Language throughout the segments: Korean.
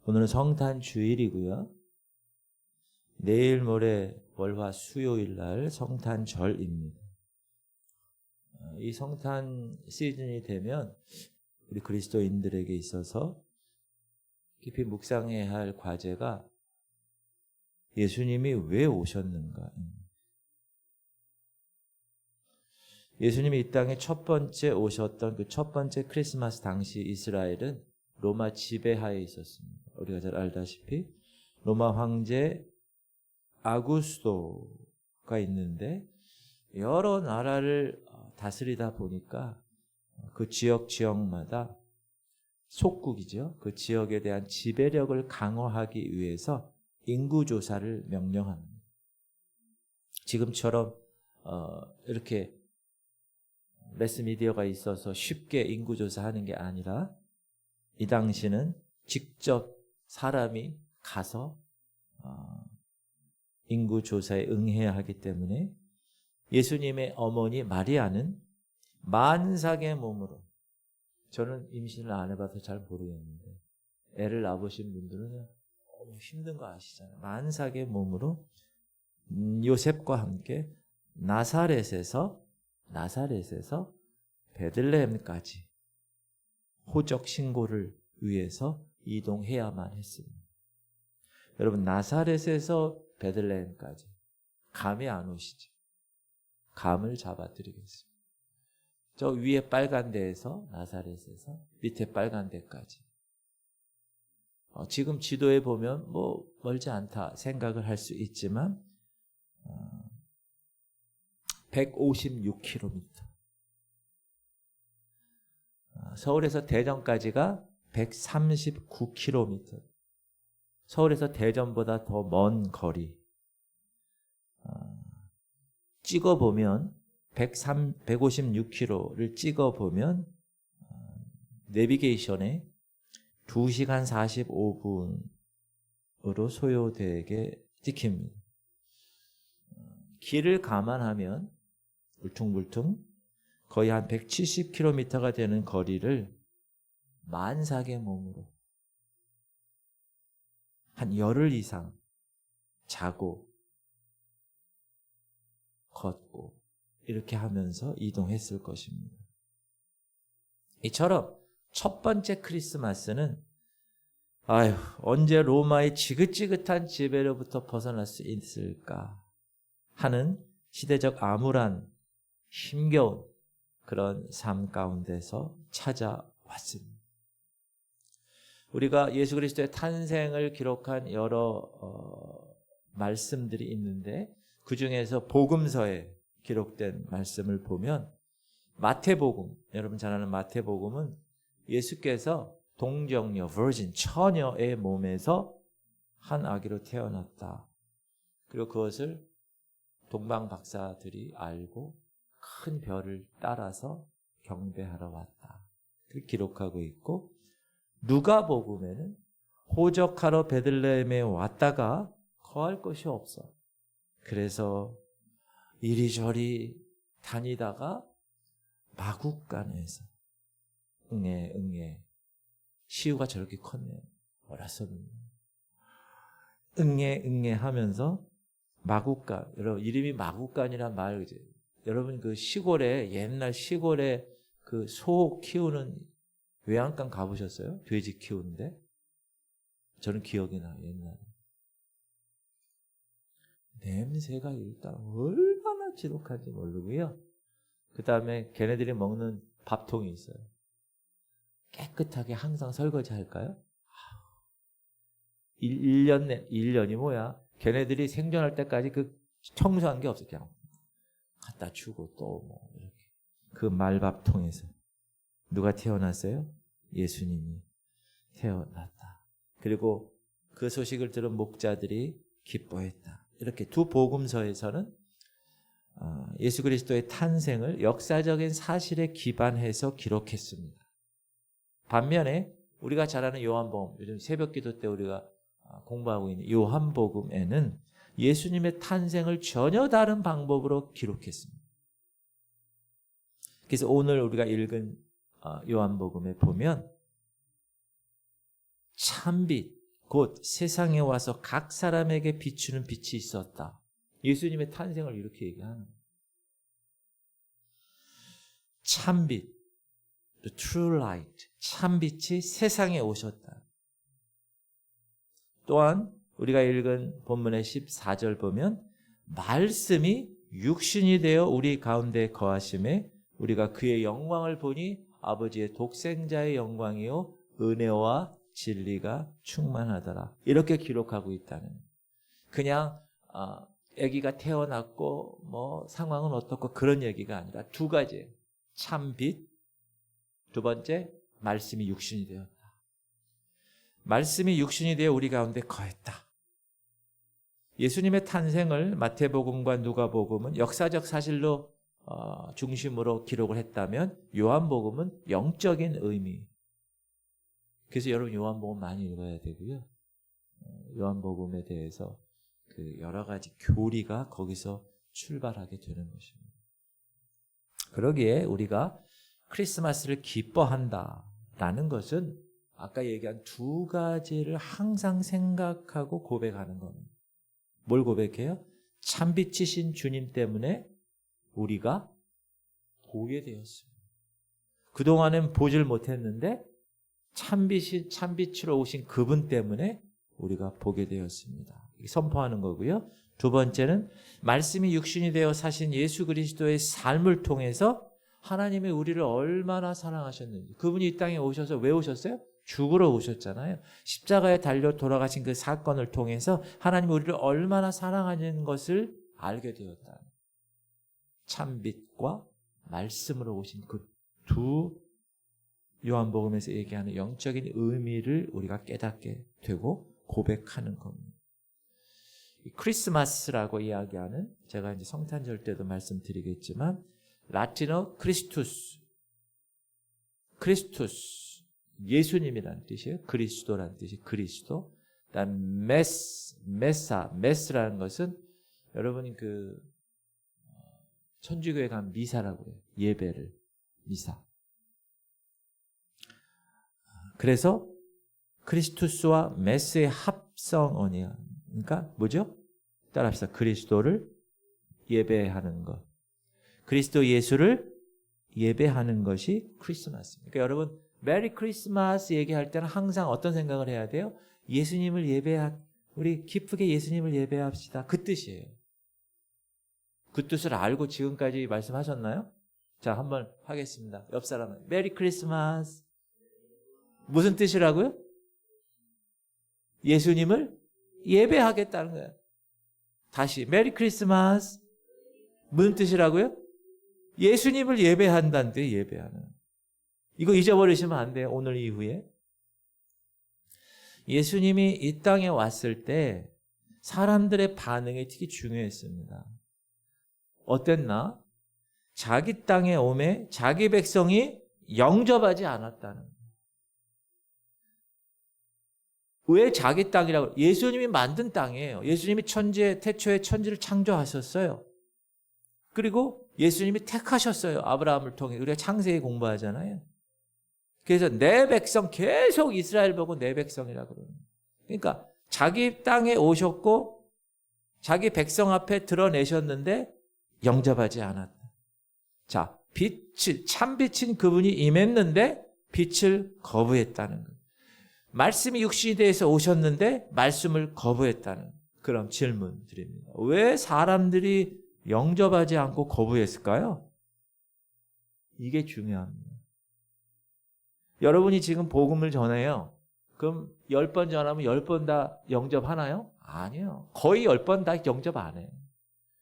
오늘은 성탄 주일이고요. 내일 모레 월화 수요일 날 성탄절입니다. 이 성탄 시즌이 되면 우리 그리스도인들에게 있어서 깊이 묵상해야 할 과제가 예수님이 왜 오셨는가? 예수님이 이 땅에 첫 번째 오셨던 그 첫 번째 크리스마스 당시 이스라엘은 로마 지배하에 있었습니다. 우리가 잘 알다시피 로마 황제 아구스토가 있는데 여러 나라를 다스리다 보니까 그 지역마다 속국이죠. 그 지역에 대한 지배력을 강화하기 위해서 인구조사를 명령합니다. 지금처럼 이렇게 매스미디어가 있어서 쉽게 인구조사하는 게 아니라 이 당시는 직접 사람이 가서 인구조사에 응해야 하기 때문에 예수님의 어머니 마리아는 만삭의 몸으로, 저는 임신을 안 해봐서 잘 모르겠는데 애를 낳으신 분들은 힘든 거 아시잖아요. 만삭의 몸으로 요셉과 함께 나사렛에서 베들레헴까지 호적 신고를 위해서 이동해야만 했습니다. 여러분, 나사렛에서 베들레헴까지 감이 안 오시죠? 감을 잡아드리겠습니다. 저 위에 빨간 데에서 나사렛에서 밑에 빨간 데까지. 지금 지도에 보면 뭐 멀지 않다 생각을 할 수 있지만 156km. 서울에서 대전까지가 139km. 서울에서 대전보다 더 먼 거리. 찍어보면 156km를 찍어보면 내비게이션에 2시간 45분으로 소요되게 찍힙니다. 길을 감안하면 울퉁불퉁 거의 한 170km가 되는 거리를 만삭의 몸으로 한 열흘 이상 자고 걷고 이렇게 하면서 이동했을 것입니다. 이처럼 첫 번째 크리스마스는 언제 로마의 지긋지긋한 지배로부터 벗어날 수 있을까 하는 시대적 암울한 힘겨운 그런 삶 가운데서 찾아왔습니다. 우리가 예수 그리스도의 탄생을 기록한 여러 말씀들이 있는데 그 중에서 복음서에 기록된 말씀을 보면 마태복음, 여러분 잘 아는 마태복음은 예수께서 동정녀, virgin, 처녀의 몸에서 한 아기로 태어났다. 그리고 그것을 동방 박사들이 알고 큰 별을 따라서 경배하러 왔다. 그렇게 기록하고 있고, 누가복음에는 호적하러 베들레헴에 왔다가 거할 것이 없어. 그래서 이리저리 다니다가 마국간에서 응애 시우가 저렇게 컸네. 어렸었는데 응애 하면서 마국간, 여러분 이름이 마국간이란 말, 여러분 그 시골에, 옛날 시골에 그 소 키우는 외양간 가보셨어요? 돼지 키우는데? 저는 기억이 나요. 옛날에 냄새가 일단 얼마나 지독한지 모르고요. 그 다음에 걔네들이 먹는 밥통이 있어요. 깨끗하게 항상 설거지 할까요? 1년이 뭐야? 걔네들이 생존할 때까지 그 청소한 게 없어요. 그냥 갖다 주고 또 뭐 이렇게. 그 말밥통에서 누가 태어났어요? 예수님이 태어났다. 그리고 그 소식을 들은 목자들이 기뻐했다. 이렇게 두 복음서에서는 예수 그리스도의 탄생을 역사적인 사실에 기반해서 기록했습니다. 반면에 우리가 잘 아는 요한복음, 요즘 새벽기도 때 우리가 공부하고 있는 요한복음에는 예수님의 탄생을 전혀 다른 방법으로 기록했습니다. 그래서 오늘 우리가 읽은 요한복음에 보면 참빛 곧 세상에 와서 각 사람에게 비추는 빛이 있었다. 예수님의 탄생을 이렇게 얘기하는 거예요. 참빛, the true light, 참빛이 세상에 오셨다. 또한 우리가 읽은 본문의 14절 보면 말씀이 육신이 되어 우리 가운데 거하심에 우리가 그의 영광을 보니 아버지의 독생자의 영광이요 은혜와 진리가 충만하더라. 이렇게 기록하고 있다는. 그냥 아기가 태어났고 뭐 상황은 어떻고 그런 얘기가 아니라 두 가지. 참빛, 두 번째 말씀이 육신이 되었다. 말씀이 육신이 되어 우리 가운데 거했다. 예수님의 탄생을 마태복음과 누가복음은 역사적 사실로 중심으로 기록을 했다면 요한복음은 영적인 의미. 그래서 여러분 요한복음 많이 읽어야 되고요. 요한복음에 대해서 그 여러 가지 교리가 거기서 출발하게 되는 것입니다. 그러기에 우리가 크리스마스를 기뻐한다라는 것은 아까 얘기한 두 가지를 항상 생각하고 고백하는 겁니다. 뭘 고백해요? 참빛이신 주님 때문에 우리가 보게 되었습니다. 그동안은 보질 못했는데 참빛으로 오신 그분 때문에 우리가 보게 되었습니다. 선포하는 거고요. 두 번째는 말씀이 육신이 되어 사신 예수 그리스도의 삶을 통해서 하나님이 우리를 얼마나 사랑하셨는지. 그분이 이 땅에 오셔서 왜 오셨어요? 죽으러 오셨잖아요. 십자가에 달려 돌아가신 그 사건을 통해서 하나님이 우리를 얼마나 사랑하는 것을 알게 되었다. 참빛과 말씀으로 오신 그 두 요한복음에서 얘기하는 영적인 의미를 우리가 깨닫게 되고 고백하는 겁니다. 크리스마스라고 이야기하는, 제가 이제 성탄절 때도 말씀드리겠지만 라틴어 크리스투스, 예수님이라는 뜻이에요. 그리스도라는 뜻이 그리스도. 그다음 메스라는 것은 여러분이 그 천주교에 가면 미사라고 해요. 예배를 미사. 그래서 크리스투스와 메스의 합성어니야. 그러니까 뭐죠? 따라합시다. 그리스도를 예배하는 것. 그리스도 예수를 예배하는 것이 크리스마스입니다. 그러니까 여러분 메리 크리스마스 얘기할 때는 항상 어떤 생각을 해야 돼요? 예수님을 우리 기쁘게 예수님을 예배합시다. 그 뜻이에요. 그 뜻을 알고 지금까지 말씀하셨나요? 자, 한번 하겠습니다. 옆 사람은 메리 크리스마스. 무슨 뜻이라고요? 예수님을 예배하겠다는 거예요. 다시 메리 크리스마스. 무슨 뜻이라고요? 예수님을 예배한다는 뜻, 예배하는. 이거 잊어버리시면 안 돼요. 오늘 이후에. 예수님이 이 땅에 왔을 때 사람들의 반응이 되게 중요했습니다. 어땠나? 자기 땅에 오매 자기 백성이 영접하지 않았다는 거예요. 왜 자기 땅이라고? 예수님이 만든 땅이에요. 예수님이 태초에 천지를 창조하셨어요. 그리고 예수님이 택하셨어요. 아브라함을 통해. 우리가 창세기 공부하잖아요. 그래서 내 백성, 계속 이스라엘 보고 내 백성이라고 그러는 거예요. 그러니까 자기 땅에 오셨고 자기 백성 앞에 드러내셨는데 영접하지 않았다. 자, 참빛인 그분이 임했는데 빛을 거부했다는 거예요. 말씀이 육신이 되어서 오셨는데 말씀을 거부했다는 그런 질문 드립니다. 왜 사람들이 영접하지 않고 거부했을까요? 이게 중요합니다. 여러분이 지금 복음을 전해요. 그럼 10번 전하면 10번 다 영접하나요? 아니요. 거의 10번 다 영접 안 해요.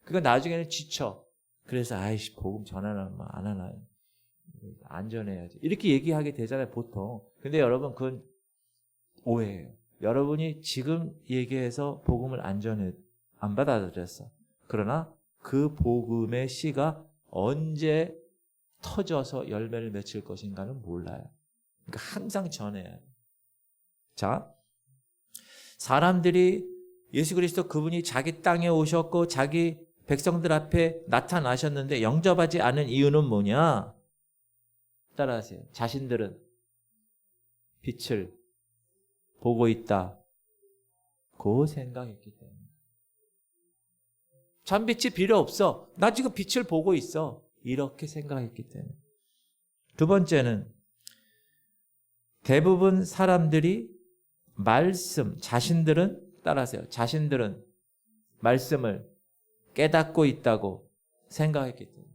그러니까 나중에는 지쳐. 그래서 아이씨 복음 전하나 안 하나 안 전해야지. 이렇게 얘기하게 되잖아요, 보통. 근데 여러분 그건 오해예요. 여러분이 지금 얘기해서 복음을 안 받아들였어. 그러나 그 복음의 씨가 언제 터져서 열매를 맺힐 것인가는 몰라요. 그러니까 항상 전해야 해요. 자, 사람들이 예수 그리스도 그분이 자기 땅에 오셨고 자기 백성들 앞에 나타나셨는데 영접하지 않은 이유는 뭐냐? 따라하세요. 자신들은 빛을 보고 있다. 그 생각했기 때문에. 참빛이 필요 없어. 나 지금 빛을 보고 있어. 이렇게 생각했기 때문에. 두 번째는 대부분 사람들이 자신들은 따라하세요. 자신들은 말씀을 깨닫고 있다고 생각했기 때문에.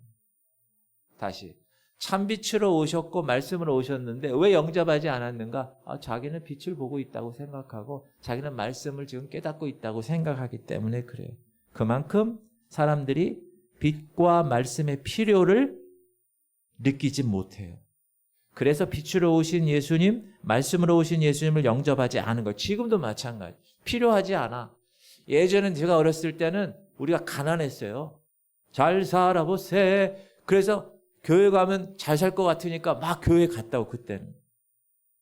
다시 참빛으로 오셨고 말씀으로 오셨는데 왜 영접하지 않았는가? 자기는 빛을 보고 있다고 생각하고 자기는 말씀을 지금 깨닫고 있다고 생각하기 때문에 그래요. 그만큼 사람들이 빛과 말씀의 필요를 느끼지 못해요. 그래서 빛으로 오신 예수님, 말씀으로 오신 예수님을 영접하지 않은 거예요. 지금도 마찬가지. 필요하지 않아. 예전엔 제가 어렸을 때는 우리가 가난했어요. 잘 살아보세. 그래서 교회 가면 잘 살 것 같으니까 막 교회 갔다고 그때는.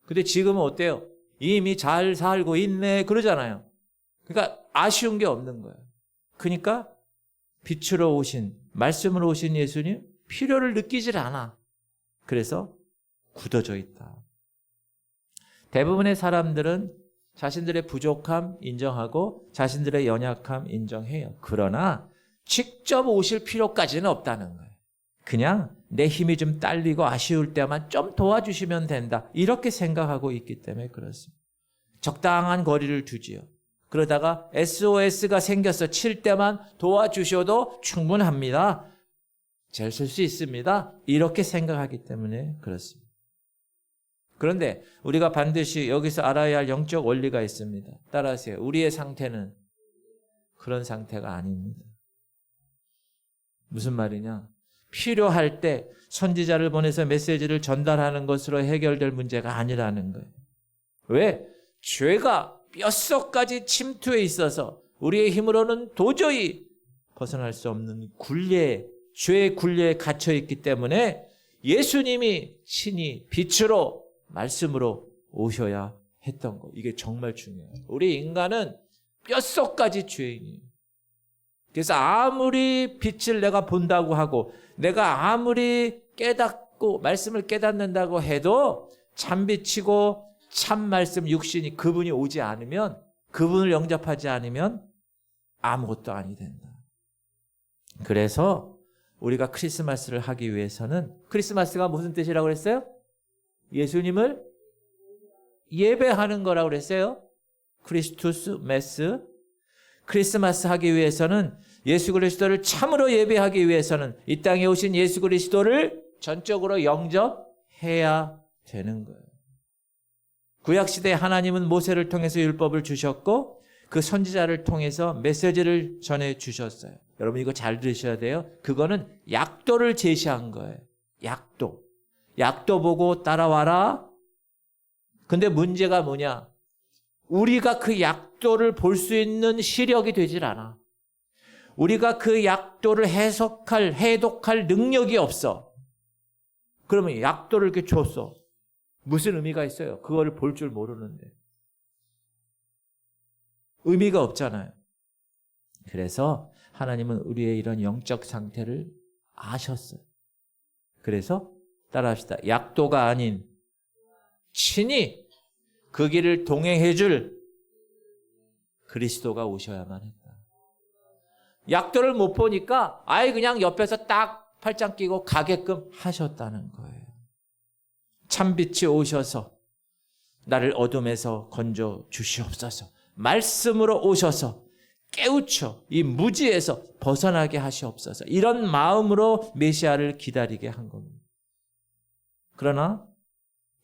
근데 지금은 어때요? 이미 잘 살고 있네 그러잖아요. 그러니까 아쉬운 게 없는 거예요. 그러니까 빛으로 오신, 말씀으로 오신 예수님 필요를 느끼질 않아. 그래서 굳어져 있다. 대부분의 사람들은 자신들의 부족함 인정하고 자신들의 연약함 인정해요. 그러나 직접 오실 필요까지는 없다는 거예요. 그냥 내 힘이 좀 딸리고 아쉬울 때만 좀 도와주시면 된다. 이렇게 생각하고 있기 때문에 그렇습니다. 적당한 거리를 두지요. 그러다가 SOS가 생겨서 칠 때만 도와주셔도 충분합니다. 잘 쓸 수 있습니다. 이렇게 생각하기 때문에 그렇습니다. 그런데 우리가 반드시 여기서 알아야 할 영적 원리가 있습니다. 따라하세요. 우리의 상태는 그런 상태가 아닙니다. 무슨 말이냐? 필요할 때 선지자를 보내서 메시지를 전달하는 것으로 해결될 문제가 아니라는 거예요. 왜? 죄가 뼛속까지 침투해 있어서 우리의 힘으로는 도저히 벗어날 수 없는 죄의 굴레에 갇혀 있기 때문에 예수님이 친히 빛으로 말씀으로 오셔야 했던 거. 이게 정말 중요해요. 우리 인간은 뼛속까지 죄인이에요. 그래서 아무리 빛을 내가 본다고 하고 내가 아무리 깨닫고 말씀을 깨닫는다고 해도 참빛이고 참말씀 육신이 그분이 오지 않으면 그분을 영접하지 않으면 아무것도 아니 된다. 그래서 우리가 크리스마스를 하기 위해서는 크리스마스가 무슨 뜻이라고 그랬어요? 예수님을 예배하는 거라고 그랬어요. 크리스투스 메스. 크리스마스 하기 위해서는 예수 그리스도를 참으로 예배하기 위해서는 이 땅에 오신 예수 그리스도를 전적으로 영접해야 되는 거예요. 구약시대에 하나님은 모세를 통해서 율법을 주셨고 그 선지자를 통해서 메시지를 전해주셨어요. 여러분 이거 잘 들으셔야 돼요. 그거는 약도를 제시한 거예요. 약도. 약도 보고 따라와라. 근데 문제가 뭐냐? 우리가 그 약도를 볼 수 있는 시력이 되질 않아. 우리가 그 약도를 해독할 능력이 없어. 그러면 약도를 이렇게 줬어. 무슨 의미가 있어요? 그거를 볼 줄 모르는데. 의미가 없잖아요. 그래서 하나님은 우리의 이런 영적 상태를 아셨어요. 그래서 따라합시다. 약도가 아닌 친히 그 길을 동행해 줄 그리스도가 오셔야만 했다. 약도를 못 보니까 아예 그냥 옆에서 딱 팔짱 끼고 가게끔 하셨다는 거예요. 참빛이 오셔서 나를 어둠에서 건져 주시옵소서. 말씀으로 오셔서 깨우쳐 이 무지에서 벗어나게 하시옵소서. 이런 마음으로 메시아를 기다리게 한 겁니다. 그러나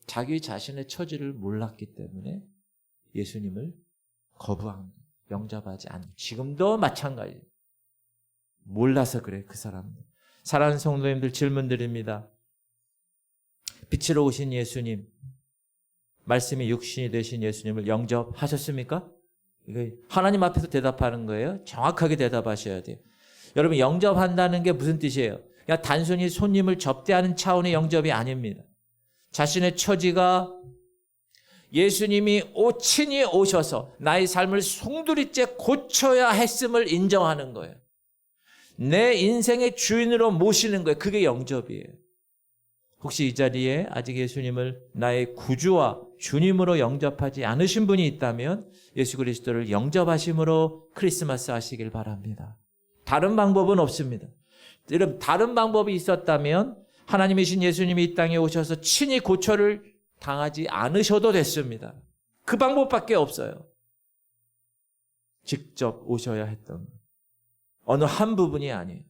자기 자신의 처지를 몰랐기 때문에 예수님을 거부한 거예요. 영접하지 않는. 지금도 마찬가지예요. 몰라서 그래 그 사람들. 사랑하는 성도님들 질문 드립니다. 빛으로 오신 예수님, 말씀이 육신이 되신 예수님을 영접하셨습니까? 이거 하나님 앞에서 대답하는 거예요. 정확하게 대답하셔야 돼요. 여러분 영접한다는 게 무슨 뜻이에요? 그냥 단순히 손님을 접대하는 차원의 영접이 아닙니다. 자신의 처지가 예수님이 친히 오셔서 나의 삶을 송두리째 고쳐야 했음을 인정하는 거예요. 내 인생의 주인으로 모시는 거예요. 그게 영접이에요. 혹시 이 자리에 아직 예수님을 나의 구주와 주님으로 영접하지 않으신 분이 있다면 예수 그리스도를 영접하심으로 크리스마스 하시길 바랍니다. 다른 방법은 없습니다. 여러분, 다른 방법이 있었다면 하나님이신 예수님이 이 땅에 오셔서 친히 고초를 당하지 않으셔도 됐습니다. 그 방법밖에 없어요. 직접 오셔야 했던 어느 한 부분이 아니에요.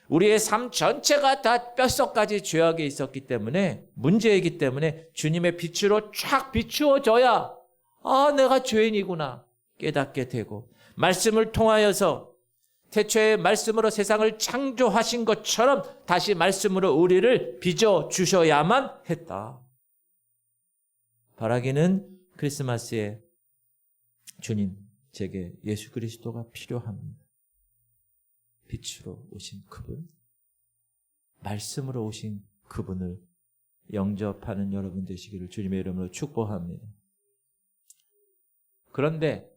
우리의 삶 전체가 다 뼛속까지 죄악에 있었기 때문에, 문제이기 때문에 주님의 빛으로 쫙 비추어져야 내가 죄인이구나 깨닫게 되고, 말씀을 통하여서 태초에 말씀으로 세상을 창조하신 것처럼 다시 말씀으로 우리를 빚어주셔야만 했다. 바라기는 크리스마스에 주님, 제게 예수 그리스도가 필요합니다. 빛으로 오신 그분, 말씀으로 오신 그분을 영접하는 여러분 되시기를 주님의 이름으로 축복합니다. 그런데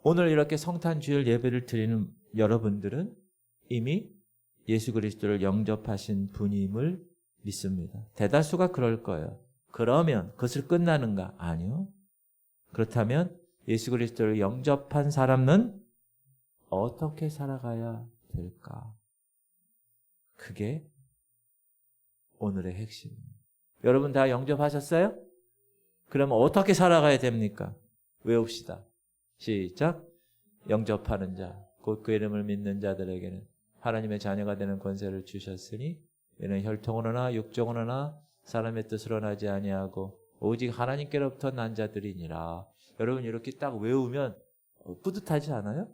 오늘 이렇게 성탄주일 예배를 드리는 여러분들은 이미 예수 그리스도를 영접하신 분임을 믿습니다. 대다수가 그럴 거예요. 그러면 그것을 끝나는가? 아니요. 그렇다면 예수 그리스도를 영접한 사람은 어떻게 살아가야 될까? 그게 오늘의 핵심입니다. 여러분 다 영접하셨어요? 그러면 어떻게 살아가야 됩니까? 외웁시다. 시작. 영접하는 자, 곧 그 이름을 믿는 자들에게는 하나님의 자녀가 되는 권세를 주셨으니 이는 혈통으로나 육정으로나 사람의 뜻으로 나지 아니하고 오직 하나님께로부터 난 자들이니라. 여러분 이렇게 딱 외우면 뿌듯하지 않아요?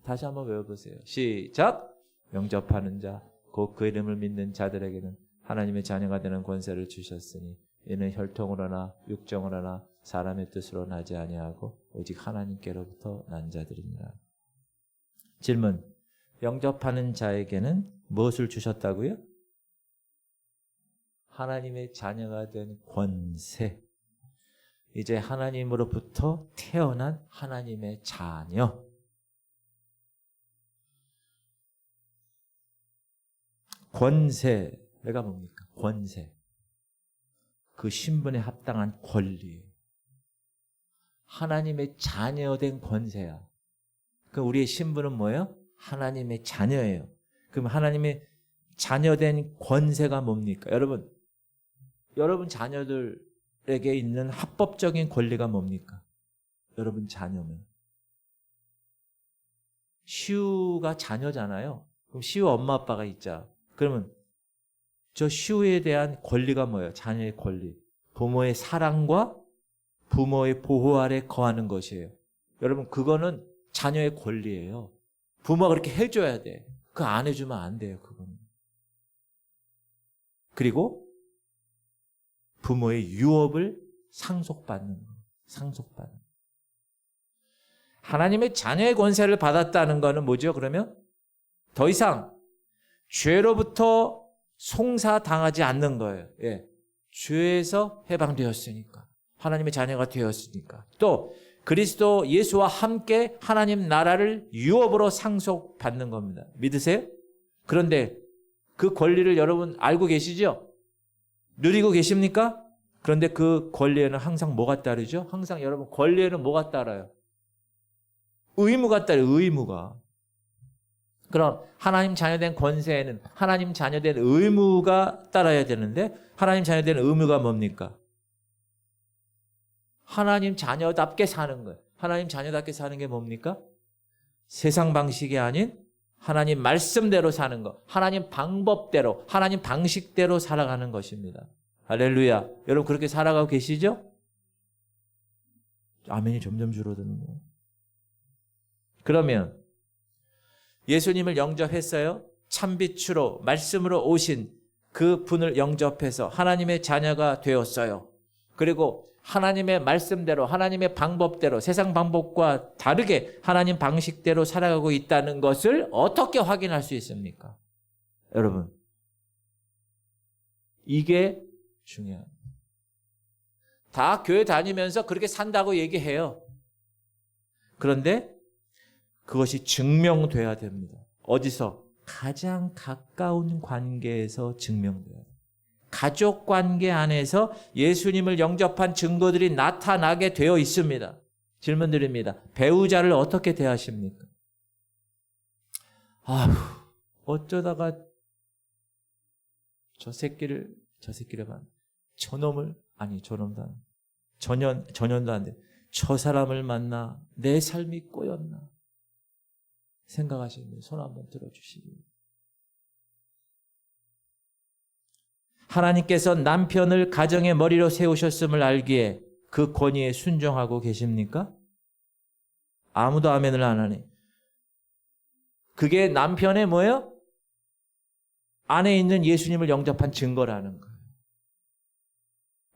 다시 한번 외워보세요. 시작. 영접하는 자, 곧 그 이름을 믿는 자들에게는 하나님의 자녀가 되는 권세를 주셨으니 이는 혈통으로나 육정으로나 사람의 뜻으로 나지 아니하고 오직 하나님께로부터 난 자들이니라. 질문. 영접하는 자에게는 무엇을 주셨다고요? 하나님의 자녀가 된 권세. 이제 하나님으로부터 태어난 하나님의 자녀. 권세가 뭡니까? 권세. 그 신분에 합당한 권리. 하나님의 자녀된 권세야. 그럼 우리의 신분은 뭐예요? 하나님의 자녀예요. 그럼 하나님의 자녀된 권세가 뭡니까? 여러분 자녀들에게 있는 합법적인 권리가 뭡니까? 여러분 자녀면. 시우가 자녀잖아요. 그럼 시우 엄마 아빠가 있자. 그러면 저 시우에 대한 권리가 뭐예요? 자녀의 권리. 부모의 사랑과 부모의 보호 아래 거하는 것이에요. 여러분 그거는 자녀의 권리예요. 부모가 그렇게 해줘야 돼. 그거 안 해주면 안 돼요. 그거는. 그리고 부모의 유업을 상속받는 거. 상속받는. 하나님의 자녀의 권세를 받았다는 거는 뭐죠? 그러면 더 이상 죄로부터 송사당하지 않는 거예요. 예. 죄에서 해방되었으니까. 하나님의 자녀가 되었으니까. 또 그리스도 예수와 함께 하나님 나라를 유업으로 상속받는 겁니다. 믿으세요? 그런데 그 권리를 여러분 알고 계시죠? 누리고 계십니까? 그런데 그 권리에는 항상 뭐가 따르죠? 항상 여러분 권리에는 뭐가 따라요? 의무가 따라요. 의무가. 그럼 하나님 자녀된 권세에는 하나님 자녀된 의무가 따라야 되는데 하나님 자녀된 의무가 뭡니까? 하나님 자녀답게 사는 거예요. 하나님 자녀답게 사는 게 뭡니까? 세상 방식이 아닌 하나님 말씀대로 사는 것. 하나님 방법대로, 하나님 방식대로 살아가는 것입니다. 할렐루야. 여러분 그렇게 살아가고 계시죠? 아멘이 점점 줄어드는 거예요. 그러면 예수님을 영접했어요. 참빛으로 말씀으로 오신 그 분을 영접해서 하나님의 자녀가 되었어요. 그리고 하나님의 말씀대로 하나님의 방법대로 세상 방법과 다르게 하나님 방식대로 살아가고 있다는 것을 어떻게 확인할 수 있습니까? 여러분 이게 중요합니다. 다 교회 다니면서 그렇게 산다고 얘기해요. 그런데 그것이 증명돼야 됩니다. 어디서? 가장 가까운 관계에서 증명돼요. 가족 관계 안에서 예수님을 영접한 증거들이 나타나게 되어 있습니다. 질문 드립니다. 배우자를 어떻게 대하십니까? 아휴, 어쩌다가 저년도 안 돼. 저 사람을 만나 내 삶이 꼬였나? 생각하시는 손 한번 들어주시기. 하나님께서 남편을 가정의 머리로 세우셨음을 알기에 그 권위에 순종하고 계십니까? 아무도 아멘을 안 하네. 그게 남편의 뭐예요? 안에 있는 예수님을 영접한 증거라는 거예요.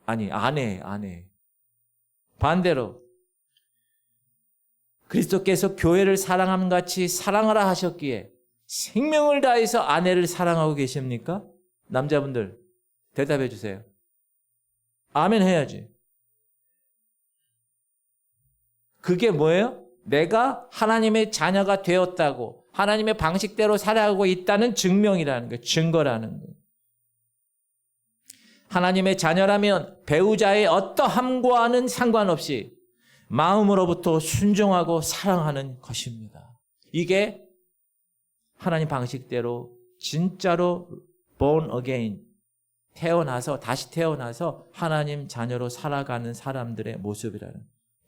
아니, 아내. 반대로 그리스도께서 교회를 사랑함 같이 사랑하라 하셨기에 생명을 다해서 아내를 사랑하고 계십니까? 남자분들 대답해 주세요. 아멘 해야지. 그게 뭐예요? 내가 하나님의 자녀가 되었다고 하나님의 방식대로 살아가고 있다는 증명이라는 거예요. 증거라는 거예요. 하나님의 자녀라면 배우자의 어떠함과는 상관없이 마음으로부터 순종하고 사랑하는 것입니다. 이게 하나님 방식대로 진짜로 born again, 다시 태어나서 하나님 자녀로 살아가는 사람들의 모습이라는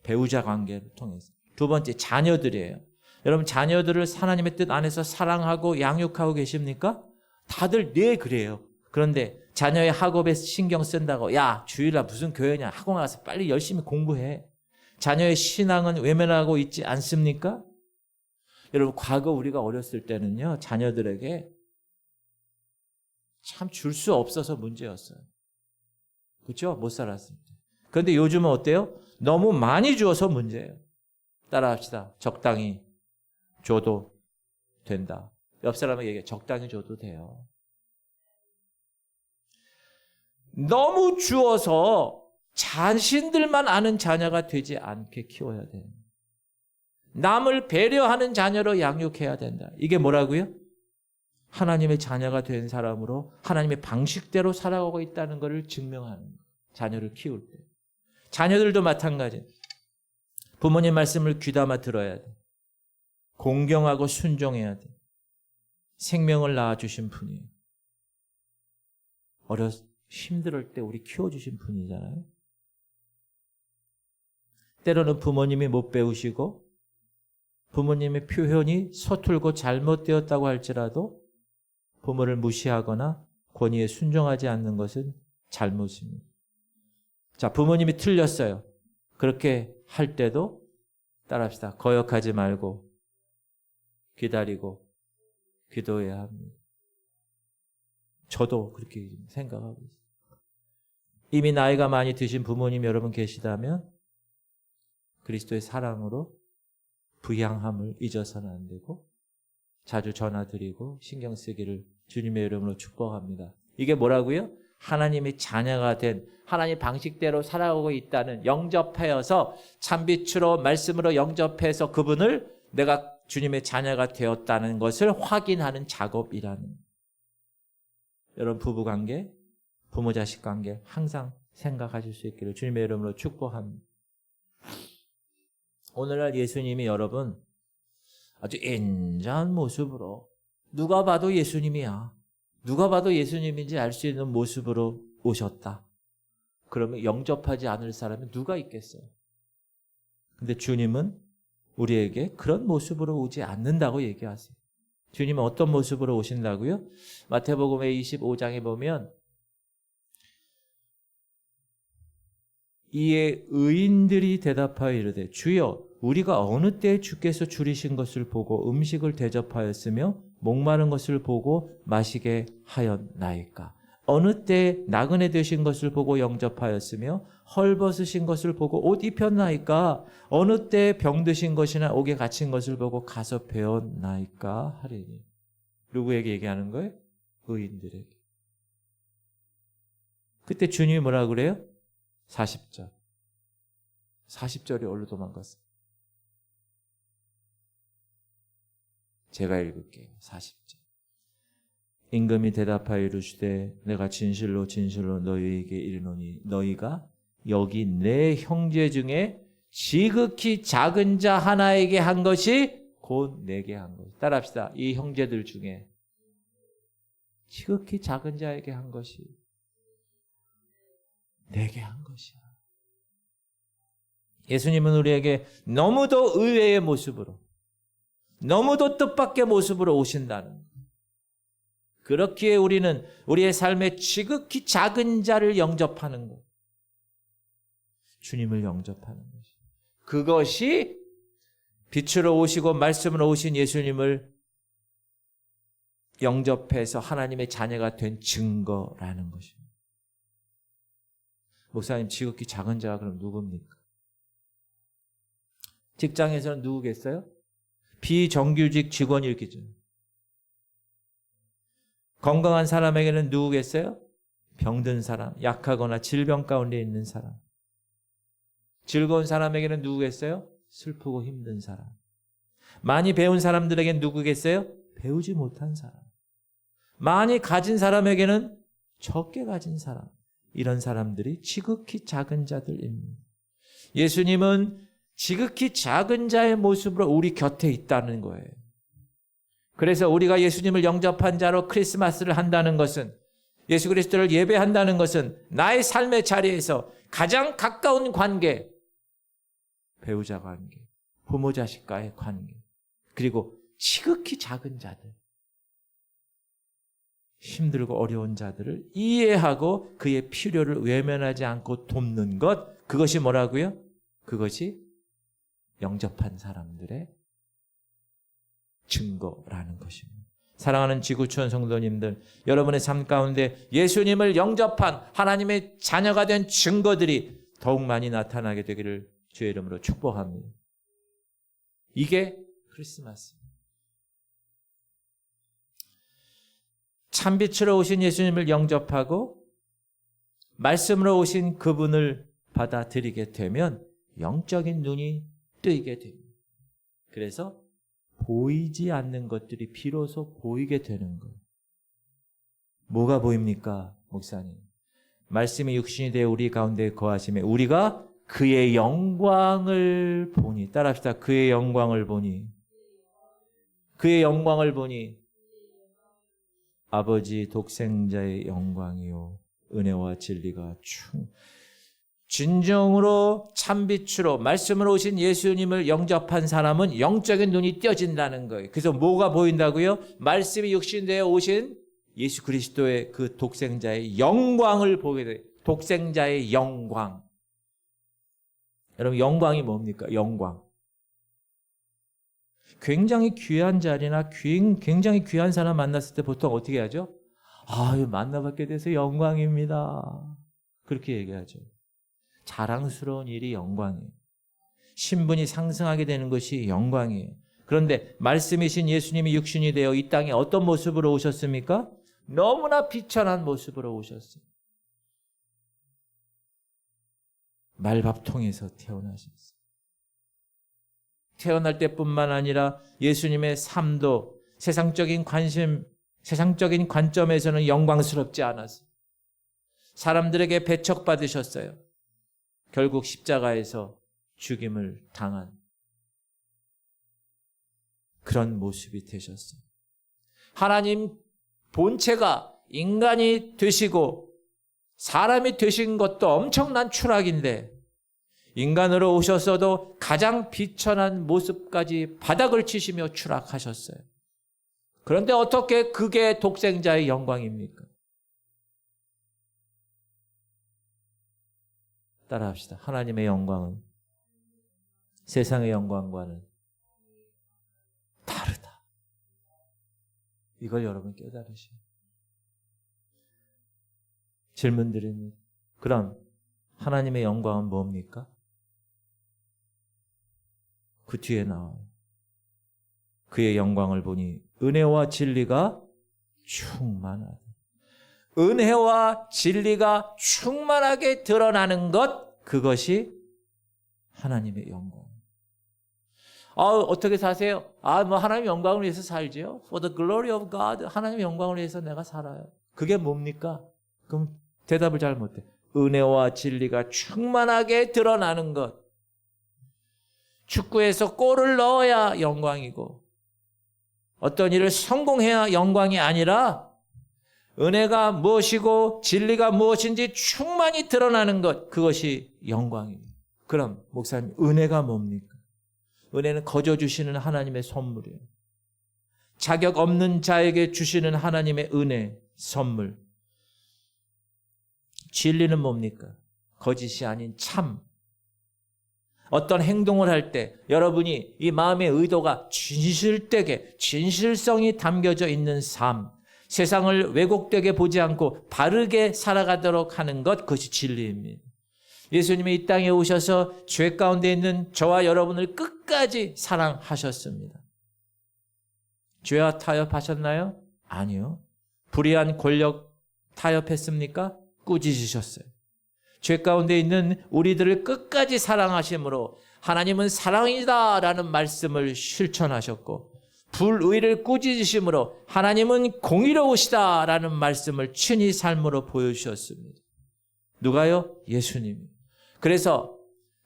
배우자 관계를 통해서. 두 번째, 자녀들이에요. 여러분, 자녀들을 하나님의 뜻 안에서 사랑하고 양육하고 계십니까? 다들 네, 그래요. 그런데 자녀의 학업에 신경 쓴다고 야, 주일날 무슨 교회냐, 학원 가서 빨리 열심히 공부해. 자녀의 신앙은 외면하고 있지 않습니까? 여러분, 과거 우리가 어렸을 때는요, 자녀들에게 참 줄 수 없어서 문제였어요. 그렇죠? 못 살았습니다. 그런데 요즘은 어때요? 너무 많이 주어서 문제예요. 따라합시다. 적당히 줘도 된다. 옆 사람에게 얘기해. 적당히 줘도 돼요. 너무 주어서 자신들만 아는 자녀가 되지 않게 키워야 돼요. 남을 배려하는 자녀로 양육해야 된다. 이게 뭐라고요? 하나님의 자녀가 된 사람으로 하나님의 방식대로 살아가고 있다는 것을 증명하는 거예요. 자녀를 키울 때. 자녀들도 마찬가지. 부모님 말씀을 귀담아 들어야 돼. 공경하고 순종해야 돼. 생명을 낳아주신 분이에요. 힘들 때 우리 키워주신 분이잖아요. 때로는 부모님이 못 배우시고 부모님의 표현이 서툴고 잘못되었다고 할지라도 부모를 무시하거나 권위에 순종하지 않는 것은 잘못입니다. 자, 부모님이 틀렸어요. 그렇게 할 때도 따라합시다. 거역하지 말고 기다리고 기도해야 합니다. 저도 그렇게 생각하고 있어요. 이미 나이가 많이 드신 부모님 여러분 계시다면 그리스도의 사랑으로 부양함을 잊어서는 안 되고 자주 전화드리고 신경 쓰기를 주님의 이름으로 축복합니다. 이게 뭐라고요? 하나님의 자녀가 된 하나님 방식대로 살아가고 있다는 영접하여서 참빛으로 말씀으로 영접해서 그분을 내가 주님의 자녀가 되었다는 것을 확인하는 작업이라는. 여러분 부부관계, 부모자식 관계 항상 생각하실 수 있기를 주님의 이름으로 축복합니다. 오늘날 예수님이 여러분 아주 인자한 모습으로 누가 봐도 예수님이야. 누가 봐도 예수님인지 알 수 있는 모습으로 오셨다. 그러면 영접하지 않을 사람이 누가 있겠어요? 근데 주님은 우리에게 그런 모습으로 오지 않는다고 얘기하세요. 주님은 어떤 모습으로 오신다고요? 마태복음의 25장에 보면 이에 의인들이 대답하여 이르되 주여 우리가 어느 때에 주께서 줄이신 것을 보고 음식을 대접하였으며 목마른 것을 보고 마시게 하였나이까? 어느 때에 나그네 되신 것을 보고 영접하였으며 헐벗으신 것을 보고 옷 입혔나이까? 어느 때에 병드신 것이나 옥에 갇힌 것을 보고 가서 배웠나이까? 하리니. 누구에게 얘기하는 거예요? 의인들에게. 그때 주님이 뭐라 그래요? 40절. 40절이 어디로 도망갔어요? 제가 읽을게요. 40절. 임금이 대답하여 이르시되 내가 진실로 진실로 너희에게 이르노니 너희가 여기 내 형제 중에 지극히 작은 자 하나에게 한 것이 곧 내게 한 것. 따라합시다. 이 형제들 중에 지극히 작은 자에게 한 것이 내게 한 것이야. 예수님은 우리에게 너무도 의외의 모습으로, 너무도 뜻밖의 모습으로 오신다는 것. 그렇기에 우리는 우리의 삶에 지극히 작은 자를 영접하는 것. 주님을 영접하는 것이. 그것이 빛으로 오시고 말씀으로 오신 예수님을 영접해서 하나님의 자녀가 된 증거라는 것입니다. 목사님, 지극히 작은 자가 그럼 누굽니까? 직장에서는 누구겠어요? 비정규직 직원이 있겠죠. 건강한 사람에게는 누구겠어요? 병든 사람, 약하거나 질병 가운데 있는 사람. 즐거운 사람에게는 누구겠어요? 슬프고 힘든 사람. 많이 배운 사람들에게는 누구겠어요? 배우지 못한 사람. 많이 가진 사람에게는 적게 가진 사람. 이런 사람들이 지극히 작은 자들입니다. 예수님은 지극히 작은 자의 모습으로 우리 곁에 있다는 거예요. 그래서 우리가 예수님을 영접한 자로 크리스마스를 한다는 것은, 예수 그리스도를 예배한다는 것은 나의 삶의 자리에서 가장 가까운 관계, 배우자 관계, 부모 자식과의 관계, 그리고 지극히 작은 자들, 힘들고 어려운 자들을 이해하고 그의 필요를 외면하지 않고 돕는 것, 그것이 뭐라고요? 그것이 영접한 사람들의 증거라는 것입니다. 사랑하는 지구촌 성도님들, 여러분의 삶 가운데 예수님을 영접한 하나님의 자녀가 된 증거들이 더욱 많이 나타나게 되기를 주의 이름으로 축복합니다. 이게 크리스마스입니다. 참빛으로 오신 예수님을 영접하고 말씀으로 오신 그분을 받아들이게 되면 영적인 눈이 뜨이게 됩니다. 그래서 보이지 않는 것들이 비로소 보이게 되는 거예요. 뭐가 보입니까, 목사님? 말씀이 육신이 되어 우리 가운데 거하심에 우리가 그의 영광을 보니, 따라합시다. 그의 영광을 보니, 그의 영광을 보니 아버지 독생자의 영광이요 은혜와 진리가 진정으로 참빛으로 말씀으로 오신 예수님을 영접한 사람은 영적인 눈이 띄어진다는 거예요. 그래서 뭐가 보인다고요? 말씀이 육신되어 오신 예수 그리스도의 그 독생자의 영광을 보게 돼요. 독생자의 영광. 여러분, 영광이 뭡니까? 영광. 굉장히 귀한 자리나 굉장히 귀한 사람 만났을 때 보통 어떻게 하죠? 만나뵙게 돼서 영광입니다. 그렇게 얘기하죠. 자랑스러운 일이 영광이에요. 신분이 상승하게 되는 것이 영광이에요. 그런데 말씀이신 예수님이 육신이 되어 이 땅에 어떤 모습으로 오셨습니까? 너무나 비천한 모습으로 오셨어요. 말밥통에서 태어나셨어요. 태어날 때뿐만 아니라 예수님의 삶도 세상적인 관점에서는 영광스럽지 않았어요. 사람들에게 배척받으셨어요. 결국 십자가에서 죽임을 당한 그런 모습이 되셨어요. 하나님 본체가 인간이 되시고 사람이 되신 것도 엄청난 추락인데 인간으로 오셨어도 가장 비천한 모습까지 바닥을 치시며 추락하셨어요. 그런데 어떻게 그게 독생자의 영광입니까? 따라합시다. 하나님의 영광은 세상의 영광과는 다르다. 이걸 여러분 깨달으셔요. 질문 드립니다. 그럼 하나님의 영광은 뭡니까? 그 뒤에 나와요. 그의 영광을 보니 은혜와 진리가 충만하다. 은혜와 진리가 충만하게 드러나는 것, 그것이 하나님의 영광. 어떻게 사세요? 뭐 하나님의 영광을 위해서 살지요. For the glory of God. 하나님의 영광을 위해서 내가 살아요. 그게 뭡니까? 그럼 대답을 잘 못해. 은혜와 진리가 충만하게 드러나는 것. 축구에서 골을 넣어야 영광이고 어떤 일을 성공해야 영광이 아니라 은혜가 무엇이고 진리가 무엇인지 충만히 드러나는 것, 그것이 영광입니다. 그럼 목사님, 은혜가 뭡니까? 은혜는 거저 주시는 하나님의 선물이에요. 자격 없는 자에게 주시는 하나님의 은혜, 선물. 진리는 뭡니까? 거짓이 아닌 참. 어떤 행동을 할 때 여러분이 이 마음의 의도가 진실되게 진실성이 담겨져 있는 삶, 세상을 왜곡되게 보지 않고 바르게 살아가도록 하는 것, 그것이 진리입니다. 예수님이 이 땅에 오셔서 죄 가운데 있는 저와 여러분을 끝까지 사랑하셨습니다. 죄와 타협하셨나요? 아니요. 불의한 권력 타협했습니까? 꾸짖으셨어요. 죄 가운데 있는 우리들을 끝까지 사랑하심으로 하나님은 사랑이다라는 말씀을 실천하셨고, 불의를 꾸짖으심으로 하나님은 공의로우시다라는 말씀을 친히 삶으로 보여주셨습니다. 누가요? 예수님이. 그래서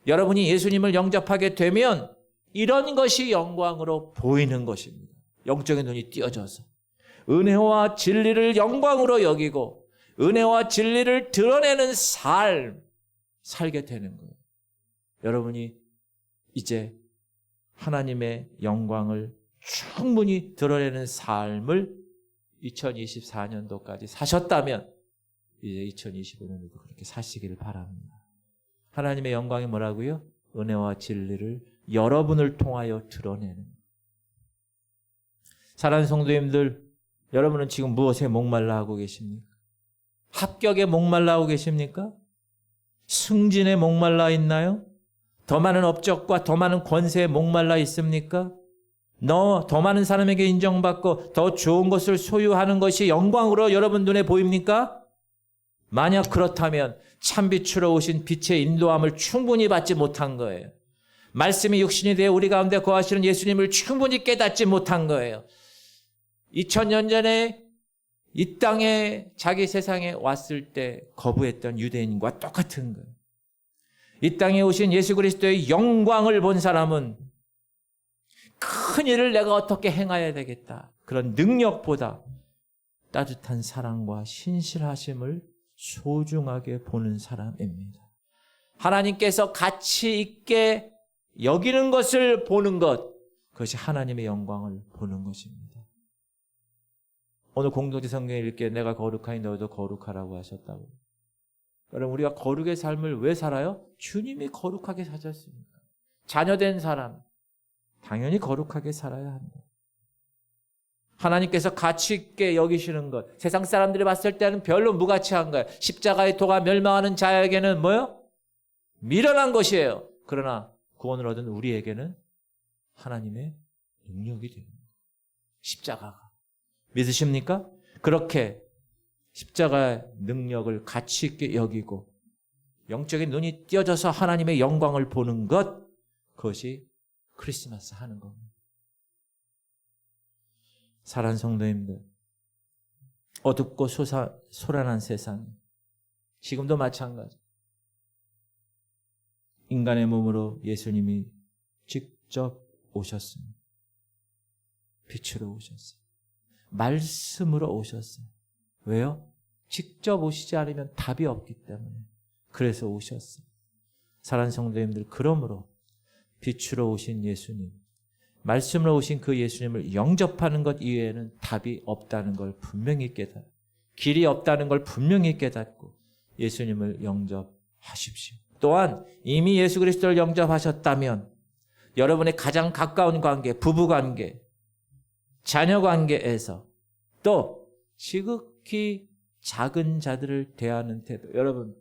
여러분이 예수님을 영접하게 되면 이런 것이 영광으로 보이는 것입니다. 영적인 눈이 띄어져서 은혜와 진리를 영광으로 여기고 은혜와 진리를 드러내는 삶 살게 되는 거예요. 여러분이 이제 하나님의 영광을 충분히 드러내는 삶을 2024년도까지 사셨다면 이제 2025년도도 그렇게 사시기를 바랍니다. 하나님의 영광이 뭐라고요? 은혜와 진리를 여러분을 통하여 드러내는. 사랑하는 성도님들, 여러분은 지금 무엇에 목말라 하고 계십니까? 합격에 목말라 하고 계십니까? 승진에 목말라 있나요? 더 많은 업적과 더 많은 권세에 목말라 있습니까? 더 많은 사람에게 인정받고 더 좋은 것을 소유하는 것이 영광으로 여러분 눈에 보입니까? 만약 그렇다면 참빛으로 오신 빛의 인도함을 충분히 받지 못한 거예요. 말씀이 육신이 되어 우리 가운데 거하시는 예수님을 충분히 깨닫지 못한 거예요. 2000년 전에 이 땅에 자기 세상에 왔을 때 거부했던 유대인과 똑같은 거예요. 이 땅에 오신 예수 그리스도의 영광을 본 사람은 큰 일을 내가 어떻게 행해야 되겠다. 그런 능력보다 따뜻한 사랑과 신실하심을 소중하게 보는 사람입니다. 하나님께서 가치 있게 여기는 것을 보는 것, 그것이 하나님의 영광을 보는 것입니다. 오늘 공동체 성경에 읽기에 내가 거룩하니 너희도 거룩하라고 하셨다고. 여러분, 우리가 거룩의 삶을 왜 살아요? 주님이 거룩하게 사셨습니다. 자녀된 사람 당연히 거룩하게 살아야 합니다. 하나님께서 가치 있게 여기시는 것, 세상 사람들이 봤을 때는 별로 무가치한 거예요. 십자가의 도가 멸망하는 자에게는 뭐요? 미련한 것이에요. 그러나 구원을 얻은 우리에게는 하나님의 능력이 됩니다. 십자가가. 믿으십니까? 그렇게 십자가의 능력을 가치 있게 여기고 영적인 눈이 띄어져서 하나님의 영광을 보는 것, 그것이 크리스마스 하는 겁니다. 사랑하는 성도님들, 어둡고 소란한 세상, 지금도 마찬가지. 인간의 몸으로 예수님이 직접 오셨습니다. 빛으로 오셨어요. 말씀으로 오셨어요. 왜요? 직접 오시지 않으면 답이 없기 때문에. 그래서 오셨어요. 사랑하는 성도님들, 그러므로 빛으로 오신 예수님, 말씀으로 오신 그 예수님을 영접하는 것 이외에는 답이 없다는 걸 분명히 깨달아, 길이 없다는 걸 분명히 깨닫고 예수님을 영접하십시오. 또한 이미 예수 그리스도를 영접하셨다면 여러분의 가장 가까운 관계, 부부관계, 자녀관계에서 또 지극히 작은 자들을 대하는 태도. 여러분,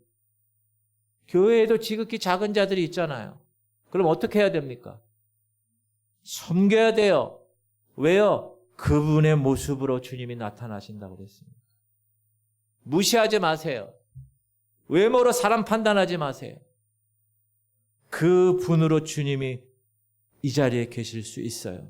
교회에도 지극히 작은 자들이 있잖아요. 그럼 어떻게 해야 됩니까? 섬겨야 돼요. 왜요? 그분의 모습으로 주님이 나타나신다고 그랬습니다. 무시하지 마세요. 외모로 사람 판단하지 마세요. 그 분으로 주님이 이 자리에 계실 수 있어요.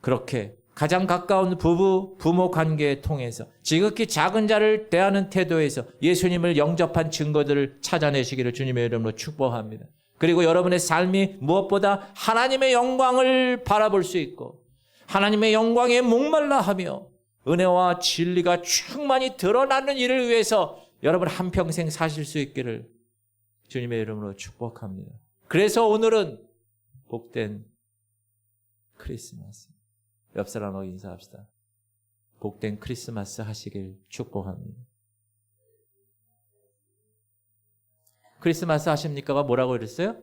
그렇게 가장 가까운 부모 관계를 통해서 지극히 작은 자를 대하는 태도에서 예수님을 영접한 증거들을 찾아내시기를 주님의 이름으로 축복합니다. 그리고 여러분의 삶이 무엇보다 하나님의 영광을 바라볼 수 있고 하나님의 영광에 목말라 하며 은혜와 진리가 충만히 드러나는 일을 위해서 여러분 한평생 사실 수 있기를 주님의 이름으로 축복합니다. 그래서 오늘은 복된 크리스마스. 옆 사람하고 인사합시다. 복된 크리스마스 하시길 축복합니다. 크리스마스 하십니까가 뭐라고 그랬어요?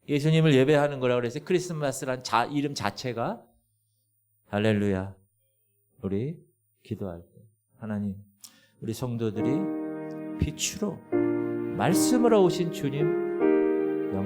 예수님을 예배하는 거라고 그랬어요. 크리스마스란 이름 자체가. 할렐루야. 우리 기도할 때 하나님, 우리 성도들이 빛으로 말씀으로 오신 주님